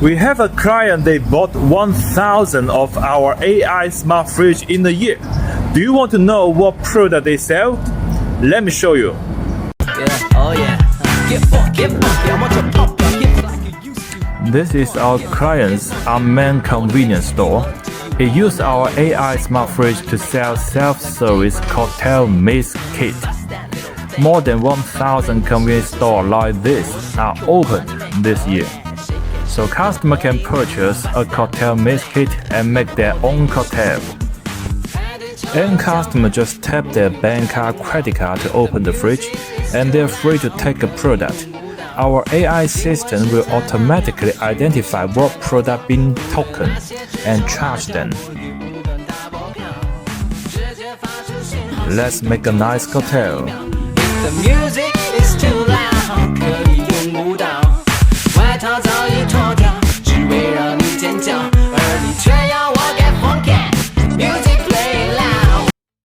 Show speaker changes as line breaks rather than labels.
We have a client they bought 1,000 of our AI smart fridge in a year. Do you want to know what product they sell? Let me show you. This is our client's unmanned convenience store. He used our AI smart fridge to sell self-service cocktail mix kit. More than 1,000 convenience stores like this are opened this year. So customers can purchase a cocktail mix kit and make their own cocktail. And customers just tap their bank card, credit card to open the fridge, and they're free to take a product. Our AI system will automatically identify what product being taken and charge them. Let's make a nice cocktail.
The music is too loud.